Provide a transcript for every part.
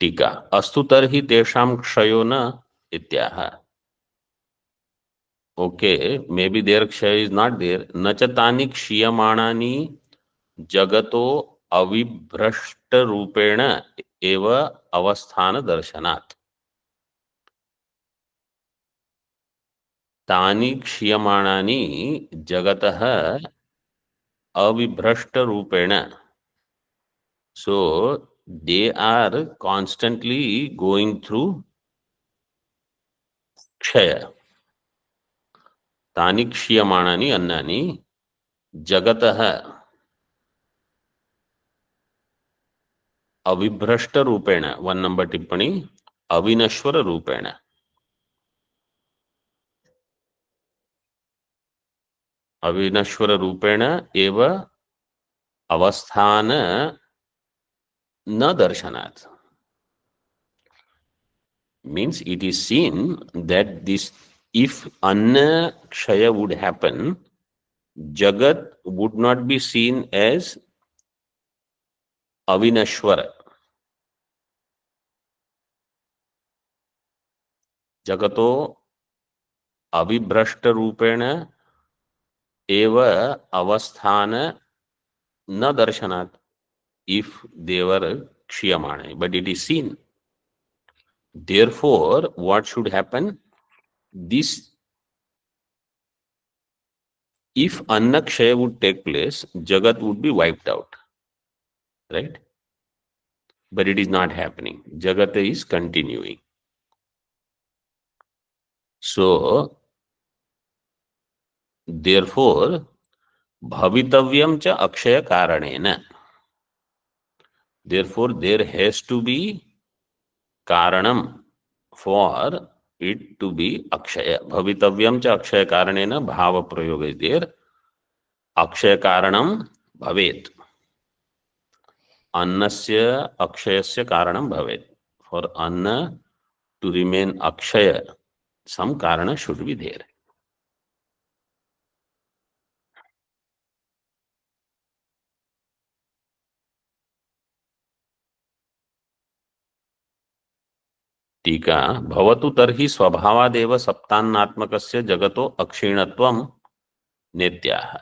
टीका अस्तु तर्हि तेषां क्षयो न इत्याह. Okay, maybe their kshay is not there. न च तानि क्षीयमाणानि जगतो अविभ्रष्ट रूपेण एव अवस्थान दर्शनात्. तानि क्षीयमाणानि जगतः अविभ्रष्ट रूपेण. So they are constantly going through क्षय. तानि क्षीयमाणानि अन्नानि जगतः अविभ्रष्ट रूपेण. 1 नंबर टिप्पणी अविनश्वर रूपेण. अविनश्वर रूपेण एव अवस्थान न दर्शनात्. Means it is seen that this, if anna kshaya would happen, jagat would not be seen as avinashwara. Jagato avibhrashta rupena eva avasthana na darshanat, if they were kshiyamane, but it is seen. Therefore, what should happen? This, if anna kshaya would take place, jagat would be wiped out, right? But it is not happening. Jagat is continuing. So, therefore, bhavitavyam cha akshaya karanena. Therefore, there has to be karanam for it to be akshaya. Bhavitavyam cha akshaya karanena, bhava prayoga is there. Akshaya karanam bhavet. Annasya akshayasya karanam bhavet. For anna to remain akshaya, some karana should be there. टीका भवतु तर्हि स्वभावादेव सप्तान्नात्मकस्य जगतो अक्षीणत्वं नेत्याह.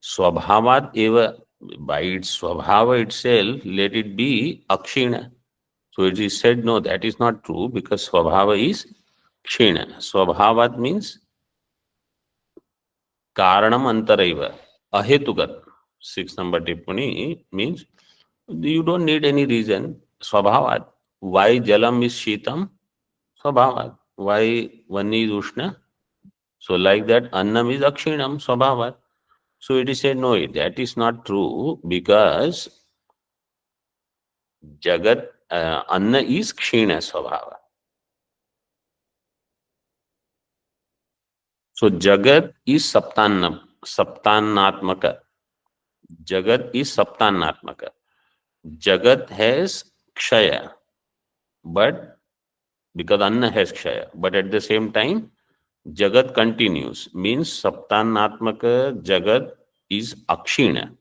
स्वभावाद एव, by its swabhava itself, let it be akshina. So it is said, no, that is not true, because swabhava is kshina. Swabhavat means karanam antaraiva, ahetukat. 6 number tippani means you don't need any reason. Swabhavat. Why jalam is shitam? Swabhavat. Why vani is ushna? So like that, annam is akshinam, swabhavat. So it is said, no, that is not true, because jagat, anna is kshina swabhava. So jagat is saptannatmaka. Jagat is saptannatmaka. Jagat has kshaya, but because anna has kshaya, but at the same time, jagat continues, means saptannatmaka jagat is akshina.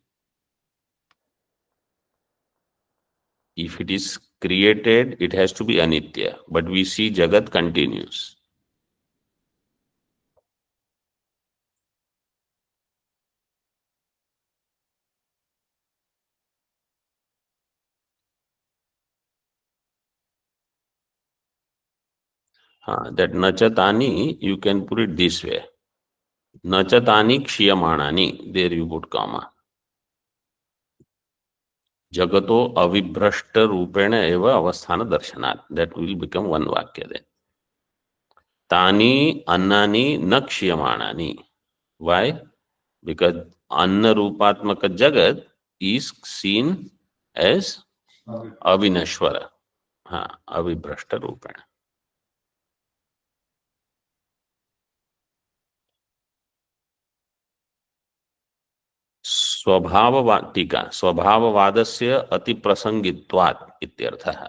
If it is created, it has to be anitya, but we see jagat continues. That nachatani, you can put it this way. Nachatani kshiyamanani, there you put comma. Jagato avibhrashta rupena eva avasthana darshanat. That will become one vakya then. Tani annani na kshiyamanani. Why? Because anna rupatmaka jagat is seen as avinashwara. Avibhrashta rupena. टीका स्वभाववादस्य अतिप्रसंगित्वात् इत्यर्थः.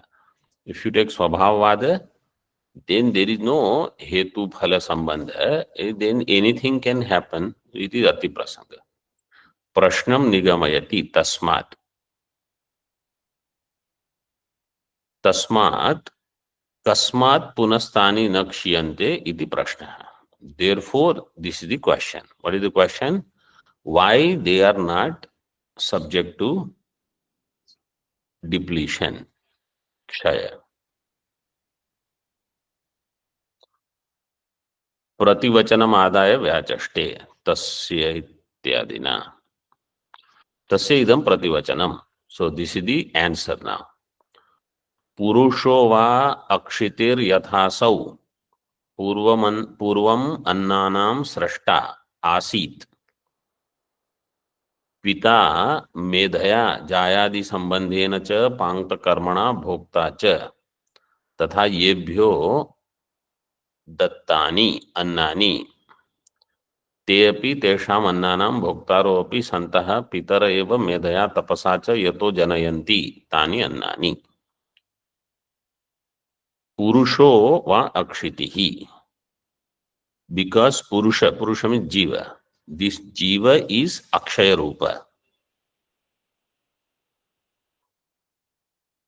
If you take स्वभाववाद, then there is no hetu phala sambandha, then anything can happen. It is ati prasanga. Prashnam nigamayati tasmat. तस्मात् कस्मात् पुनस्तानि न क्षीयन्ते इति प्रश्नः. Therefore, this is the question. What is the question? Why they are not subject to depletion, क्षय. प्रतिवचनम आदाय व्याचष्टे तस्य इत्यादिना. तस्य इदं प्रतिवचनम. So this is the answer now. पुरुषो वा अक्षितिर यथासौ पूर्वम अन्नानां सृष्टा आसीत् पिता मेधया जायादि संबंधेन च पांक्तकर्मणा भोक्ता च तथा येभ्यो दत्तानि अन्नानि ते अपि तेषाम् अन्नानां भोक्तारो अपि सन्तः पितर एव मेधया तपसा च यतो जनयन्ति तानि अन्नानि. पुरुषो वा अक्षितिः. Because Purusha means Jiva. This Jiva is Akshaya Rupa.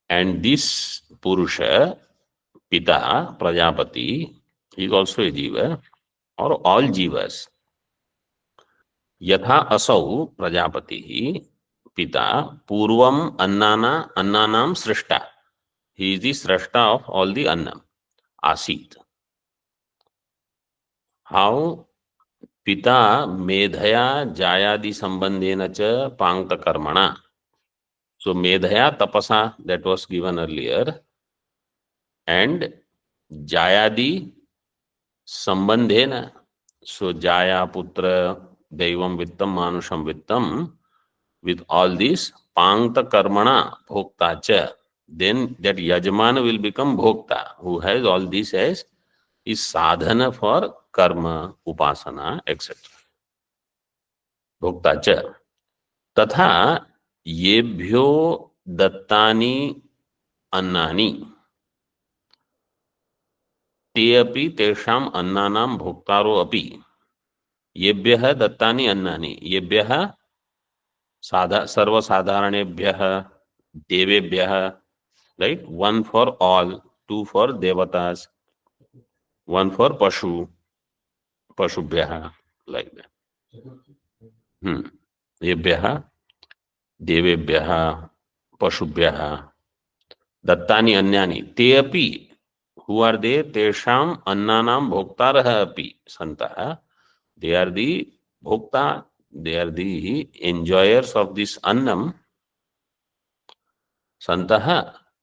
And this Purusha, Pita, Prajapati, is also a Jiva, or all Jivas. Yatha Asau Prajapati, Pita, Purvam Annanam Srishta. He is the Srishta of all the Annam, Asit. How? Pita Medhaya Jayadi Sambandhena cha Pankta Karmana. So Medhaya Tapasa, that was given earlier, and Jayadi Sambandhena. So Jaya Putra Devam Vittam Manusham Vittam, with all these Pankta Karmana Bhokta cha, then that Yajamana will become Bhokta, who has all these as is sadhana for karma, upasana, etc. Bhokta cha. तथा येभ्यो दत्तानि अन्नानि ते अपि तेषाम् अन्नानां भोक्तारो अपि. येभ्यः दत्तानि अन्नानि, येभ्यः सर्वसाधारणेभ्यः देवेभ्यः, right? One for all, two for devatas, one for pashubhyah, like that. येभ्यः देवेभ्यः पशुभ्यः दत्तानि अन्यानि ते अपि, who are they? तेषाम् अन्नानां भोक्तारः अपि सन्तः. They are the bhokta, they are the enjoyers of this annam. सन्तः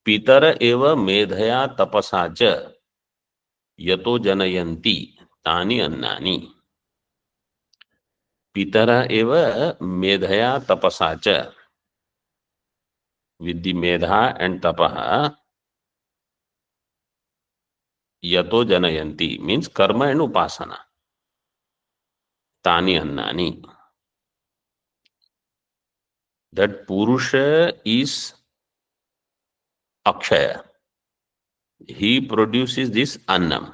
पितर एव मेधया तपसा च यतो जनयन्ति तानि अन्नानि. पितर एव मेधया तपसा च, with the medha and tapaha, yato janayanti means karma and upasana, tani annani. That Purusha is Akshaya. He produces this annam,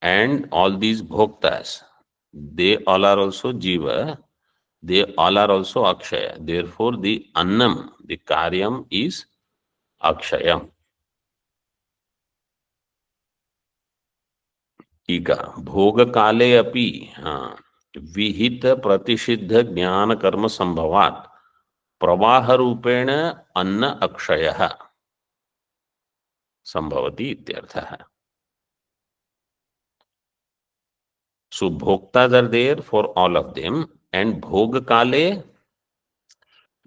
and all these bhoktas, they all are also Jiva, they all are also Akshaya. Therefore the annam, the karyam is Akshayam. टीका भोग काले अपि विहित प्रतिषिद्ध ज्ञान कर्म संभवात् प्रवाह रूपेण अन्न अक्षयः संभवति इत्यर्थः. So bhoktas are there for all of them, and bhog kale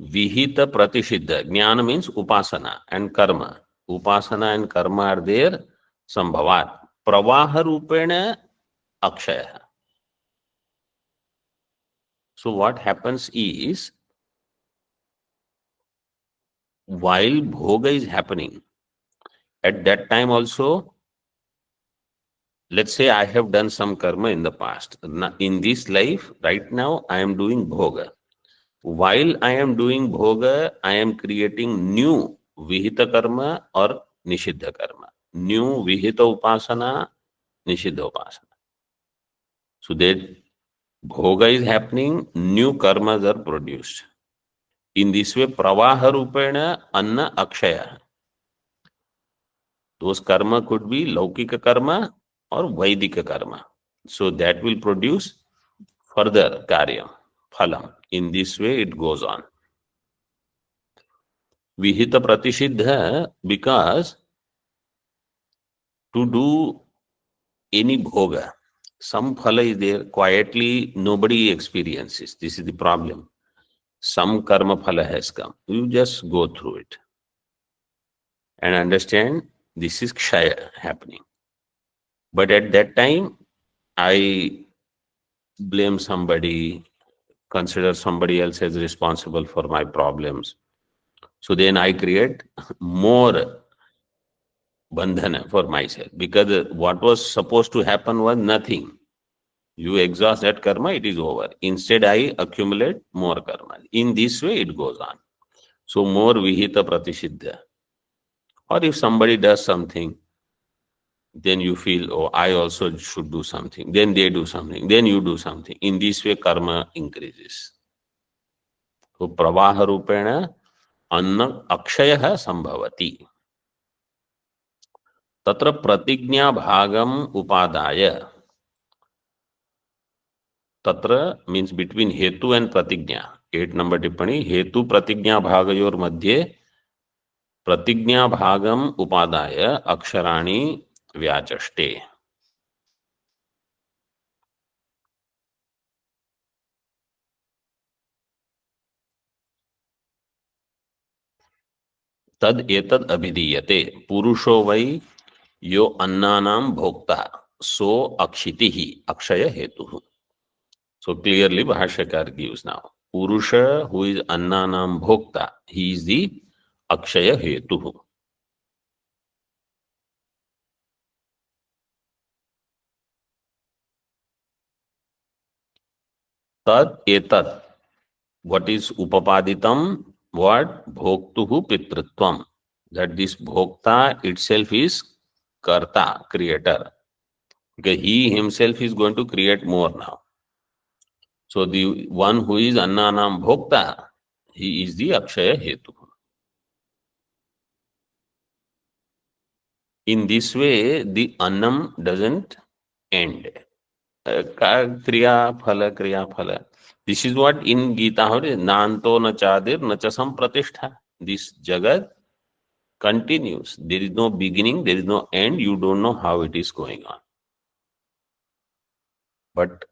vihita pratisiddha. Jnana means upasana and karma. Upasana and karma are there sambhavat. Pravaha rupena akshaya. So what happens is, while bhoga is happening, at that time also, let's say I have done some karma in the past. In this life, right now, I am doing bhoga. While I am doing bhoga, I am creating new vihita karma or nishiddha karma. New vihita upasana, nishiddha upasana. So that bhoga is happening, new karmas are produced. In this way, pravaha rupena anna akshaya. Those karma could be laukika karma or vaidika karma. So that will produce further karyam, phalam. In this way it goes on. Vihita pratisiddha, because to do any bhoga, some phala is there, quietly nobody experiences. This is the problem. Some karma phala has come. You just go through it and understand this is kshaya happening. But at that time, I blame somebody, consider somebody else as responsible for my problems. So then I create more bandhana for myself, because what was supposed to happen was nothing. You exhaust that karma, it is over. Instead, I accumulate more karma. In this way, it goes on. So more vihita pratisiddha. Or if somebody does something, then you feel, oh, I also should do something. Then they do something. Then you do something. In this way, karma increases. So pravaha rupena anna akshaya sambhavati. Tatra pratignya bhagam upadaya. Tatra means between hetu and pratignya. 8 number tippani. Hetu pratignya bhagayor madhye pratignya bhagam upadaya aksharani vyachashte. तद एतद अभिधीयते पुरुषो वै यो अन्नानाम भोक्ता सो अक्षिति ही अक्षय हेतु. So clearly Bhashyakar gives now. Purusha, who is annanam bhokta, he is the akshaya hetu. Tad etat. What is upapaditam? What? Bhoktuhu pitritvam. That this bhokta itself is karta, creator. Because he himself is going to create more now. So the one who is annanam bhokta, he is the akshaya hetu. In this way, the annam doesn't end. Kriya phala. This is what in Gita, nanto na chadir na cha sampratishtha. This jagat continues. There is no beginning, there is no end. You don't know how it is going on. But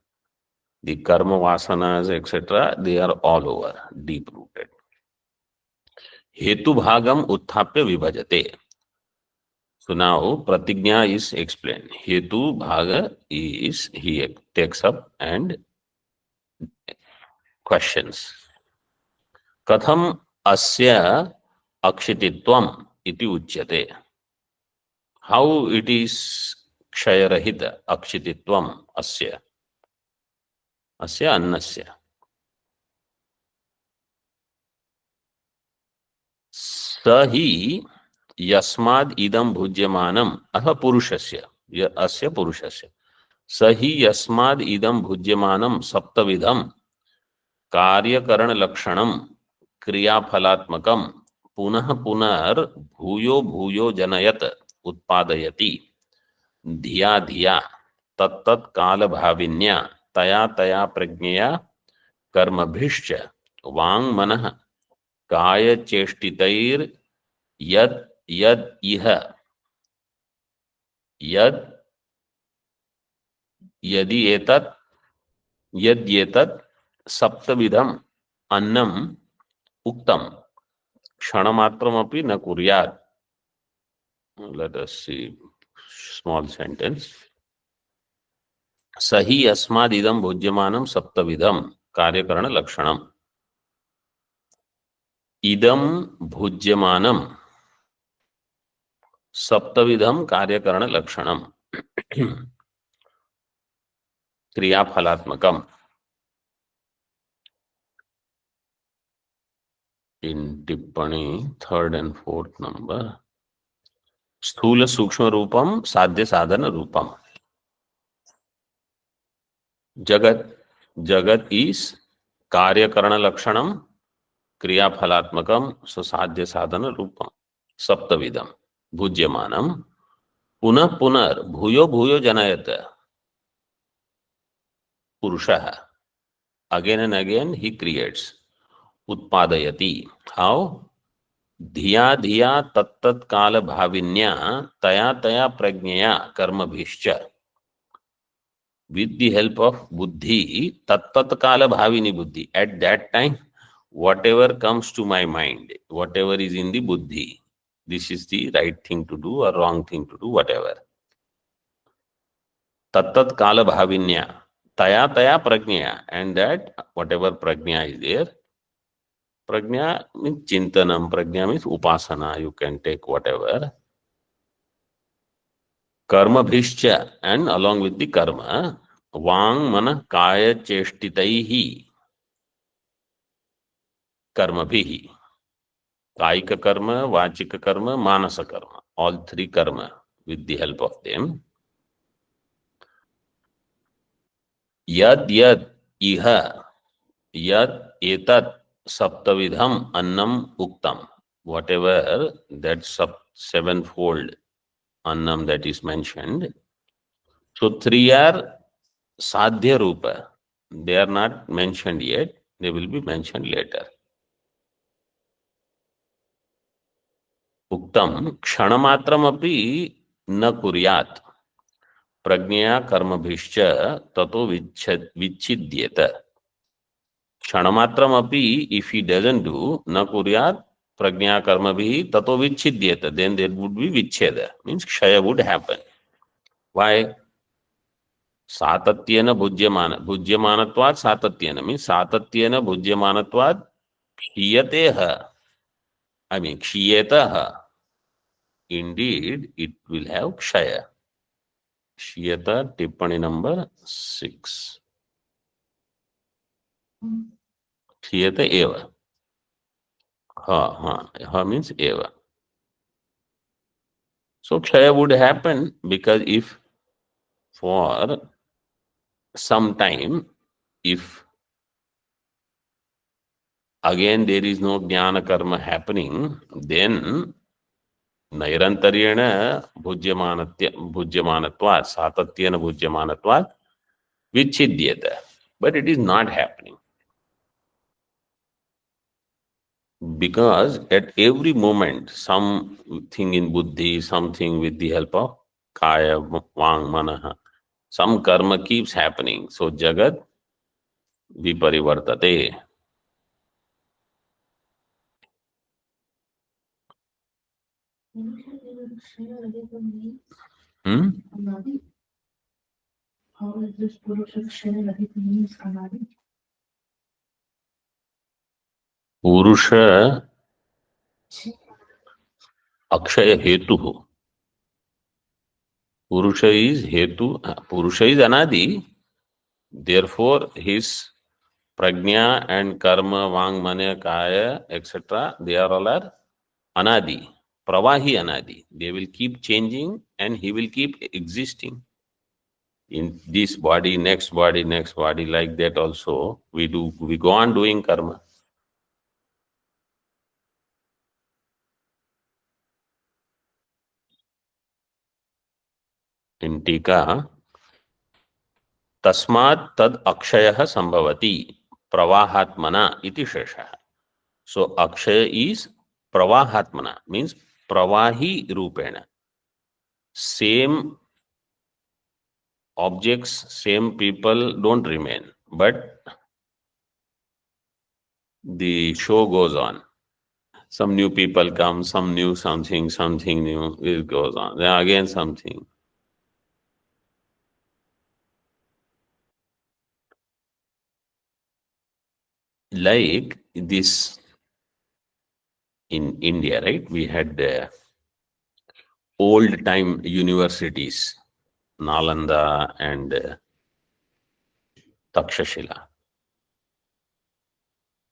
the karma vasanas, etc., they are all over, deep rooted. Hetu bhagam utthapya vibhajate. So now pratignya is explained. Hetu bhaga is, he takes up and questions. Katham asya akshititvam iti uchyate. How it is kshayarahita akshititvam asya. Asya annasya. Sahi yasmad idam bhujyamanam aha purushasya. Asya purushasya. Sahi yasmad idam bhujyamanam saptavidam कार्यकरण लक्षणम क्रियाफलात्मकम पुनः पुनर् भूयो भूयो जनयत उत्पादयति धिया धिया तत्तत् काल भाविन्या तया तया प्रज्ञया कर्मभिश्च वांग मनः काय चेष्टितैर यद यद इह यद यदि एतत् यद येतत् सप्तविधम अन्नम उक्तम क्षणमात्रमपि न कुर्यात्. Let us see small sentence. सही अस्माद् इदं भोज्यमानं सप्तविधम कार्यकरण लक्षणम. इदं भोज्यमानं सप्तविधम कार्यकरण लक्षणम क्रियाफलात्मकम. In Tippani, 3rd and 4th number, स्थूल सूक्ष्म रूपम साध्य साधन रूपम. जगत, जगत is कार्यकरण लक्षणम क्रियाफलात्मकम, so साध्य साधन रूपम. सप्तविधम भुज्यमानम पुनः पुनर् भूयो भूयो जनयत पुरुषः. Again and again he creates. उत्पादयति. How? धिया धिया तत्तत् काल भाविन्या तया तया प्रज्ञया कर्मभिश्च. With the help of buddhi, tattat kala bhavini buddhi. At that time, whatever comes to my mind, whatever is in the buddhi, this is the right thing to do or wrong thing to do, whatever. Tattat kala bhavinya, taya taya prajnaya, and that whatever prajna is there, prajna means chintanam, prajna means upasana, you can take whatever. Karma bhishcha, and along with the karma, vang mana kaya cheshtitaihi, कर्म भी ही. कायिक कर्म, वाचिक कर्म, मानस कर्म, all three कर्म with the help of them. यद यद इह यद एतत् सप्तविधम अन्नम उक्तम. Whatever that sevenfold annam that is mentioned. So three are sadhya rupa. They are not mentioned yet. They will be mentioned later. उक्तम क्षणमात्रमपि न कुर्यात् प्रज्ञया कर्मभिश्च ततो विच्छिद्येत. क्षणमात्रमपि, if he doesn't do, न कुर्यात् प्रज्ञया कर्मभिः ततो विच्छिद्येत, then there would be vichcheda, means kshaya would happen. Why? सातत्येन भुज्यमानत्वात् सातत्येन means सातत्येन भुज्यमानत्वात् क्षीयतेह, I mean क्षीयेतः. Indeed, it will have kshaya. Kshiyata, tippani number 6. Kshiyata eva. Ha means eva. So kshaya would happen because if for some time, if again there is no jnana karma happening, then nairantaryena bhujyamanatvat, satatyena bhujyamanatvat vichchidyata. But it is not happening. Because at every moment, something in buddhi, something with the help of kaya, vang, manaha, some karma keeps happening. So jagat viparivartate. How is this Purusha Kshaya Rahit means Anadi? Purusha akshaya hetu. Purusha is hetu. Purusha is anadi. Therefore, his prajna and karma, vang, manya, kaya, etc., they are all are anadi. Pravahi anadi. They will keep changing and he will keep existing. In this body, next body, like that also, we go on doing karma. In Tika, tasmat tad akshayah sambhavati pravahatmana iti shesha. So akshaya is pravahatmana, means pravahi rupena. Same objects, same people don't remain, but the show goes on. Some new people come, some new something new, it goes on. Then again something. Like this in India, right? We had old time universities, Nalanda and Takshashila.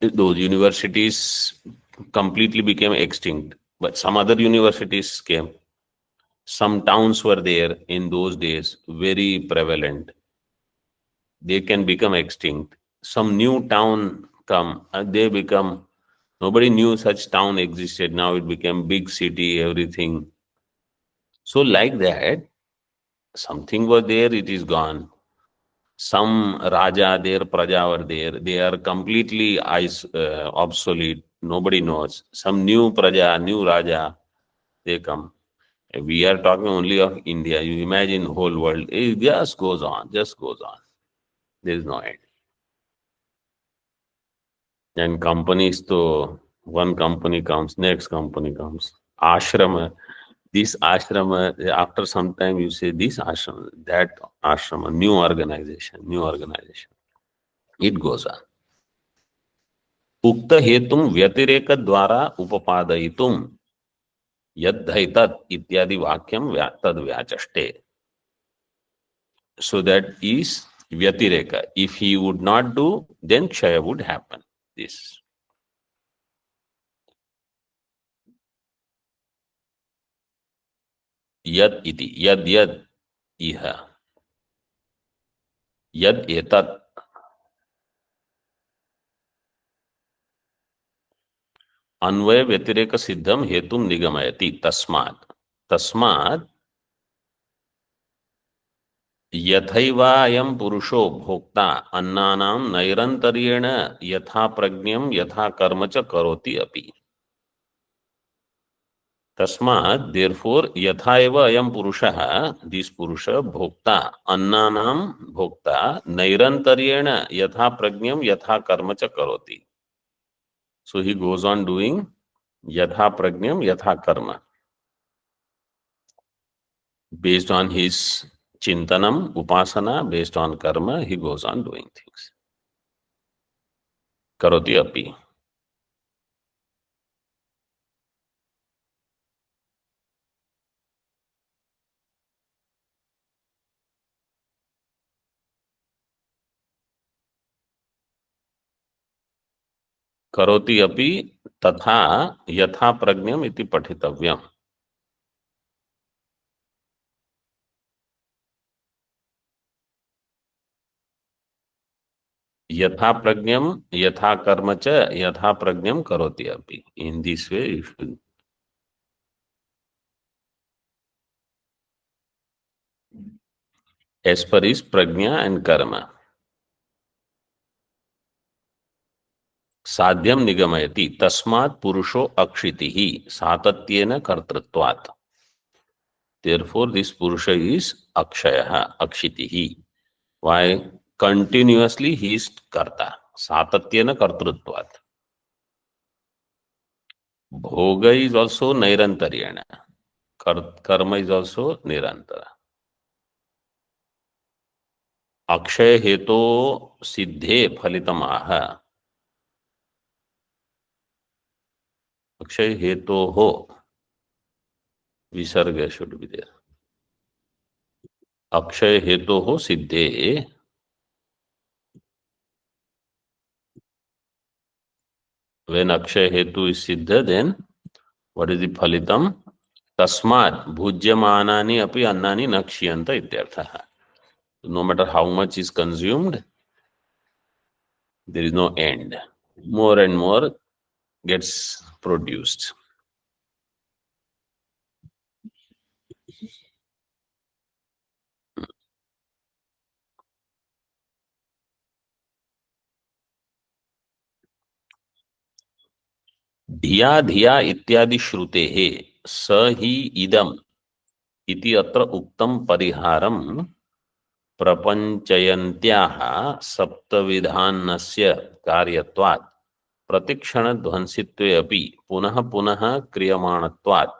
Those universities completely became extinct, but some other universities came. Some towns were there in those days, very prevalent. They can become extinct. Some new town come, they become, nobody knew such town existed. Now it became big city, everything. So like that, something was there, it is gone. Some Raja, their Praja were there. They are completely obsolete. Nobody knows. Some new Praja, new Raja, they come. We are talking only of India. You imagine whole world. It just goes on, just goes on. There is no end. And companies, to one company comes, next company comes. Ashrama, this ashrama, after some time you say this ashrama, that ashrama, new organization, new organization. It goes on. उक्त हेतुम व्यतिरेक द्वारा उपपादयितुम यद्धैतत् इत्यादि वाक्यम तद व्याचष्टे. So that is Vyatireka. If he would not do, then Kshaya would happen. This. Yad iti. Yad yad iha. Yad etat. Anvaya Vyatireka siddham hetum nigamayati. Tasmat. Tasmat यथैवायं पुरुषो भोक्ता अन्नानां नैरन्तर्येण यथा प्रज्ञं यथा कर्म च करोति अपि. तस्मात् therefore यथा एव अयं पुरुषः, दिस पुरुष भोक्ता अन्नानां भोक्ता नैरन्तर्येण यथा प्रज्ञं यथा कर्म च करोति. So he goes on doing यथा प्रज्ञं यथा कर्म based on his Chintanam, Upasana, based on karma, he goes on doing things. Karoti api. Karoti api tatha yatha prajnam iti patitavyam. Yatha prajnam yatha karma cha yatha prajnam karoti api. In this way you should. As per his prajna and karma. Sadhyam nigamayati tasmat purusho akshitihi satatyena kartritvat. Therefore this purusha is akshayaha, akshitihi. Why? Continuously he is karta. Satatyena kartrutvat. Bhoga is also nairantaryana. Karma is also nirantara. Akshaya heto siddhe phalitam aha. Akshaya heto ho. Visarga should be there. Akshaya heto ho siddhe. When Akshaya hetu is siddha, then what is the phalitam? Tasmat bhujyamanani api annani nakshiyanta ityartha. No matter how much is consumed, there is no end. More and more gets produced. धिया धिया इत्यादि श्रुते स ही इदम इति अत्र उक्तम परिहारम प्रपंचयन्त्याः सप्तविधानस्य कार्यत्वात् प्रतिक्षण ध्वंसित्वे अपि पुनः पुनः क्रियमाणत्वात्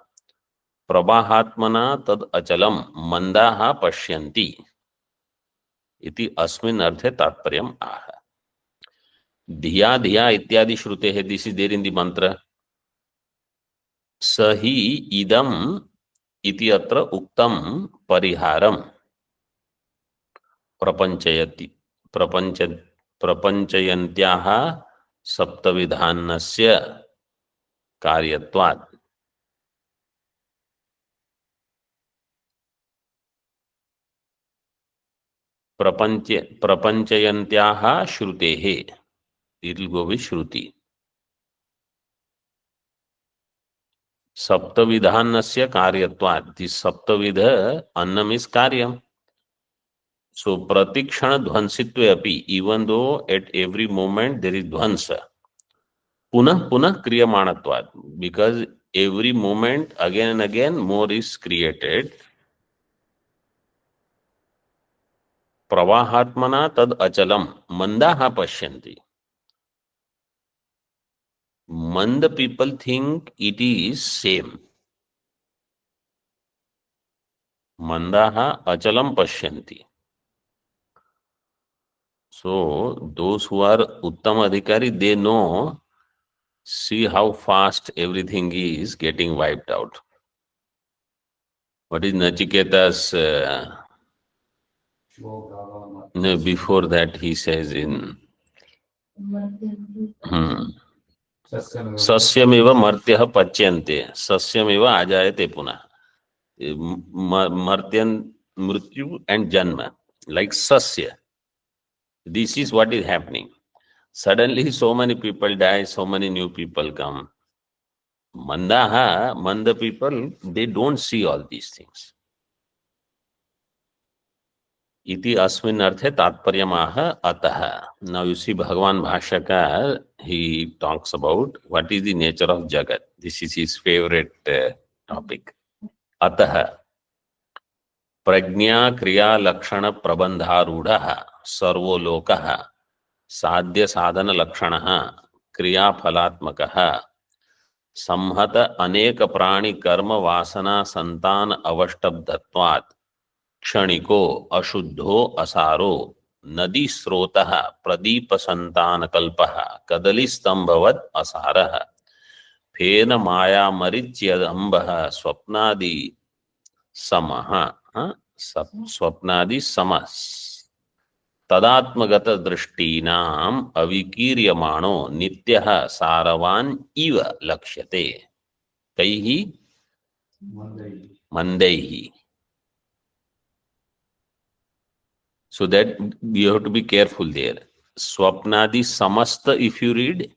प्रवाहात्मना तद अचलम मंदाः पश्यन्ति इति अस्मिन् अर्थे तात्पर्यम् आह. धिया धिया इत्यादि श्रुते है. This is there in the mantra. सही इदम इति अत्र उक्तम परिहारम प्रपंचयति प्रपंच प्रपंचयन्त्याः सप्तविधानस्य कार्यत्वात्. प्रपंचयन्त्याः श्रुतेः. It will go with Shruti. सप्तविधान्नस्य कार्यत्वात्, दिस सप्तविध अन्नम इज कार्यम. So pratikshana dhvansitve api, even though at every moment there is dhvansa, punah punah kriyamanatvat, because every moment again and again more is created. Pravahatmana tad achalam mandaha pashyanti. Manda people think it is same. Mandaha achalam pashyanti. So those who are Uttam Adhikari, they know, see how fast everything is getting wiped out. What is Nachiketa's, no, before that he says in, Sasyameva martyah pachyante, Sasyameva ajayate punah. Martyan, mrityu and janma, like Sasya. This is what is happening. Suddenly so many people die, so many new people come. Manda people, they don't see all these things. Iti asmin arthe tatparyamaha ataha. Now you see Bhagavan Bhashyakar, he talks about what is the nature of Jagat. This is his favorite topic. Ataha. Prajna kriya lakshana prabandharudaha sarvo lokaha sadhya sadhana lakshanaha kriya phalatmakaha संहत अनेक प्राणी कर्म वासना संतान अवष्टब्धत्वात् क्षणिको अशुद्धो असारो नदी स्रोतः प्रदीप संतान कल्पः कदली स्तंभवत् असारः फेन माया मरिच्यदंबः स्वप्नादि समः स्वप्नादि समः तदात्मगत दृष्टीनाम अविकीर्यमाणो नित्यः सारवान इव लक्ष्यते कैहि मंदैहि. So that you have to be careful there. Swapnadi samasta, if you read,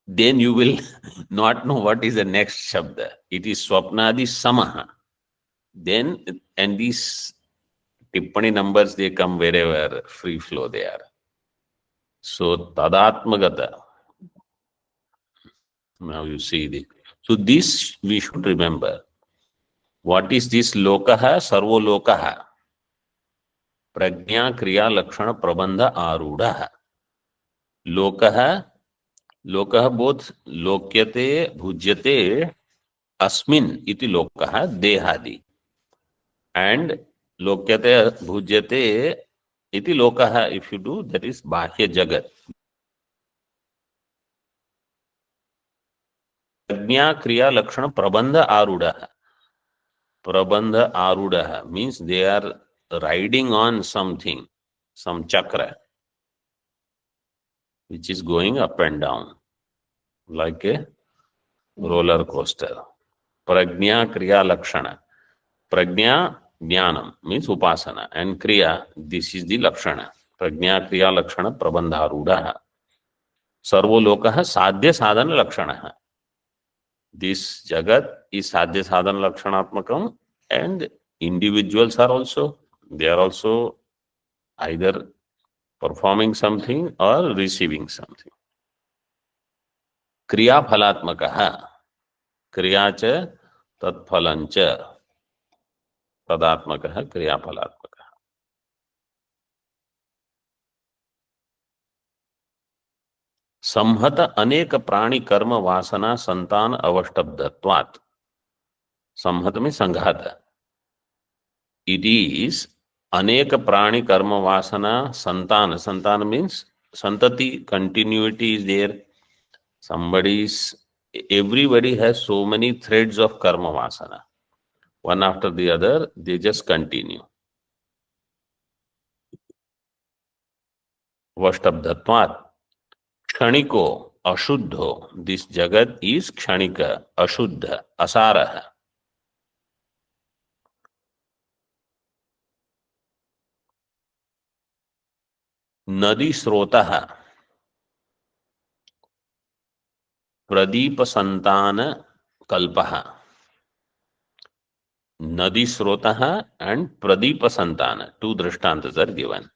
then you will not know what is the next shabda. It is swapnadi samaha. Then, and these tippani numbers, they come wherever free flow they are. So tadatmagata. Now you see the. So this we should remember. What is this lokaha? Sarvo lokaha. Prajna kriya lakshana prabandha arudaha. Lokaha. Lokaha both lokyate bhujyate asmin iti lokaha dehadi. And lokyate bhujyate iti lokaha, if you do, that is bahya jagat. Prajna kriya lakshana prabandha arudaha. Prabandha arudaha means they are riding on something, some chakra, which is going up and down like a roller coaster. Prajna kriya lakshana. Prajna jnanam means upasana, and kriya, this is the lakshana. Prajna kriya lakshana prabandharudaha. Sarvo lokaha sadhya sadhana lakshanaha. This jagat is sadhya sadhana lakshanatmakam, and individuals are also, they are also either performing something or receiving something. Kriya phalatmakaha. Kriya cha tatphalancha tadatmakaha kriya phalatmakaha. संहत अनेक प्राणी कर्म वासना संतान अवष्टब्धत्वात्. संहत में संघात. It is अनेक प्राणी कर्म वासना संतान. संतान means santati, continuity is there. Everybody has so many threads of karma vasana. One after the other, they just continue. Vashtabdhatvat. Kshaniko, ashuddho. This jagat is kshanika, ashuddha, asaraha. Nadi srotaha. Pradip santana कल्पः, नदी स्रोतः and Pradeepa Santana. Two drishtantas are given.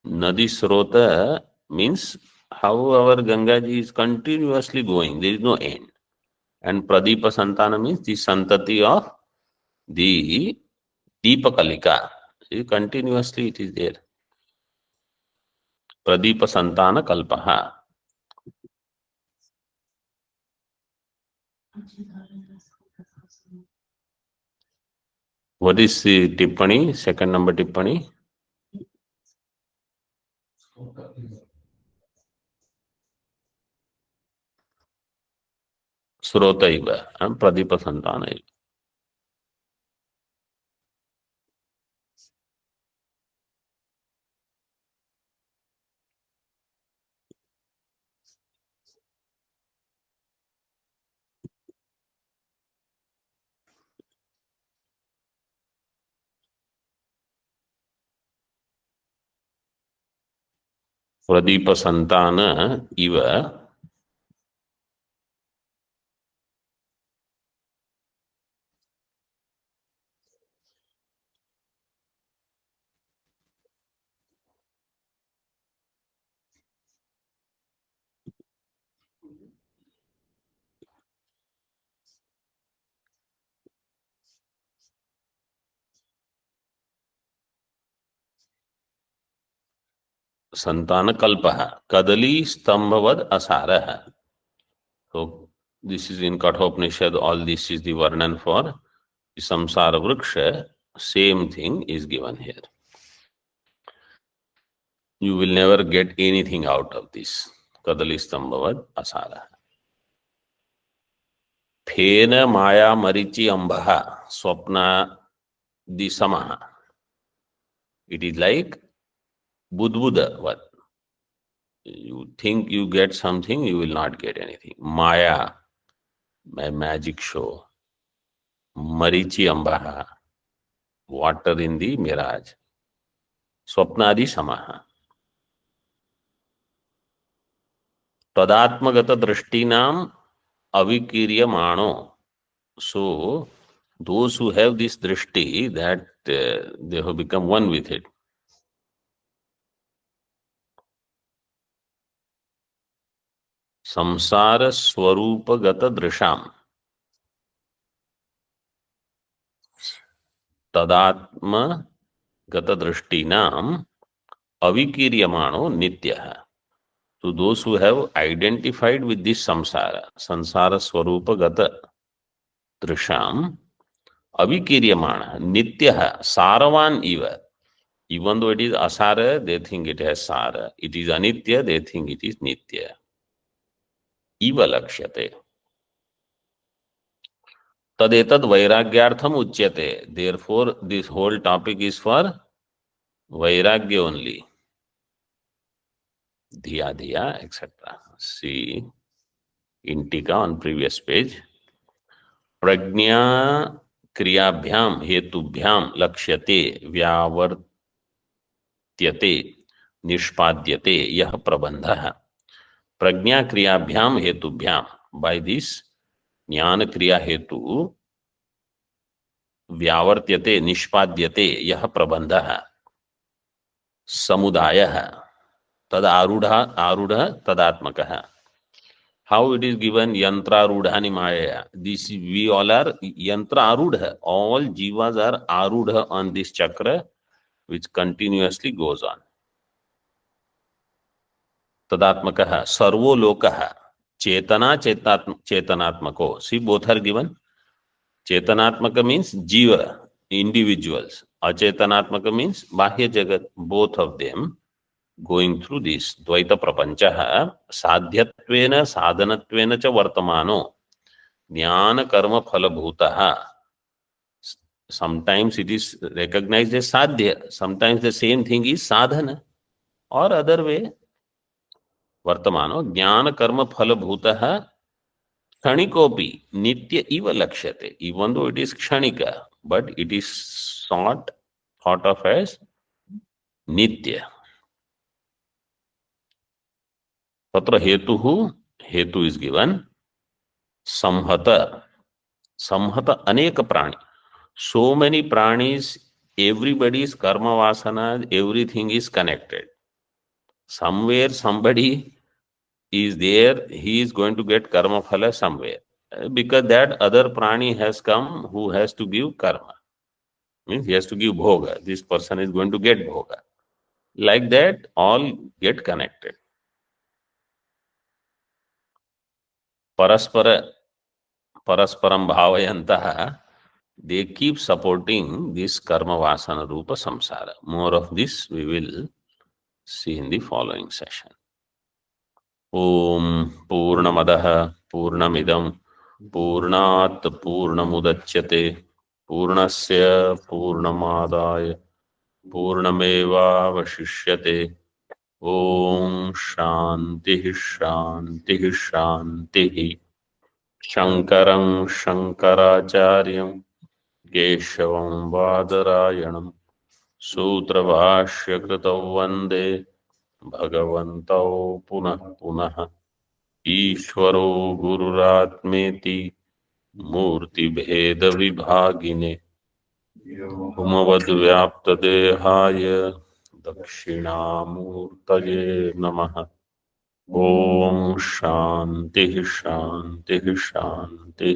Nadi Srota means how our Gangaji is continuously going, there is no end. And Pradeepa Santana means the santati of the Deepakalika. Continuously it is there. Pradeepa Santana Kalpaha. What is the Tippani? Second number Tippani? Srotaiva and Pradeepa Santana. Pradeepa Santana Iva Santana Kalpaha. Kadali Stambhavad Asaraha. So this is in Kathopanishad, all this is the Varnan for the Samsara Vriksha. Same thing is given here. You will never get anything out of this. Kadali Stambhavad Asaraha. Phena Maya Marichi Ambaha Swapna Disamaha. It is like Budbuda. What? You think you get something, you will not get anything. Maya, my magic show. Marichi Ambaha, water in the mirage. Swapnadi Samaha. Tadatmagata Drishtinam Avikiryamano. So, those who have this drishti, that they have become one with it. Samsara Swarupagata Drisham. Tadatma Gata Drishtinam Avikiryamano Nityaha. To those who have identified with this samsara, sansara swarupa gata drisham, avikiryamana, nityaha, saravan eva. Even though it is asara, they think it has sara. It is anitya, they think it is nitya. Eva lakshyate. Tadetad vairagyartham uchyate. Therefore, this whole topic is for vairagya only. Dhiya, dhiya, etc. See in Tika on previous page. प्रज्ञा क्रियाभ्याम हेतुभ्याम लक्ष्यते व्यावर्त्यते निष्पाद्यते यह प्रबंधः प्रज्ञा क्रियाभ्याम हेतुभ्याम by this ज्ञान क्रिया हेतु व्यावर्त्यते निष्पाद्यते यह प्रबंधः समुदायः तद आरूढ़ तदात्मकः. How it is given yantra arudhani maya. This we all are yantra arudha. All jivas are arudha on this chakra, which continuously goes on. Tadatmakaha sarvo lokaha chetana chetanatmako. See, both are given. Chetanatmaka means jiva, individuals. Achetanatmaka means bahya jagat. Both of them going through this dvaita prapanchaha sadhyatvena sadhanatvena cha vartamano jnana karma phalabhutaha. Sometimes it is recognized as sadhya, sometimes the same thing is sadhana, or other way. Vartamano jnana karma phalabhutaha kshanikopi nitya iva lakshyate. Even though it is kshanika, but it is thought of as nitya. Tatra hetu is given. संहत, संहत अनेक प्राणी, so many pranis, everybody's karma vasana, everything is connected. Somewhere somebody is there, he is going to get karma phala somewhere. Because that other prani has come who has to give karma. Means he has to give bhoga. This person is going to get bhoga. Like that, all get connected. Paraspara, parasparam bhavayantaha, they keep supporting this karma vasana rupa samsara. More of this we will see in the following session. Om Purnamadaha Purnamidam Purnat Purnamudachyate Purnasya Purnamadaya Purnameva Vashishyate. Om Shanti Shanti Shanti. Shankaram Shankaracharyam Keshavam Vadarayanam Sutrabhashya Kritav Vande Bhagavantau Punah Punah. ईश्वरो गुरुरात्मेति मूर्ति भेद विभागिने व्याप्तदेहाय दक्षिणामूर्तये नमः। ओम शांति शांति शांति।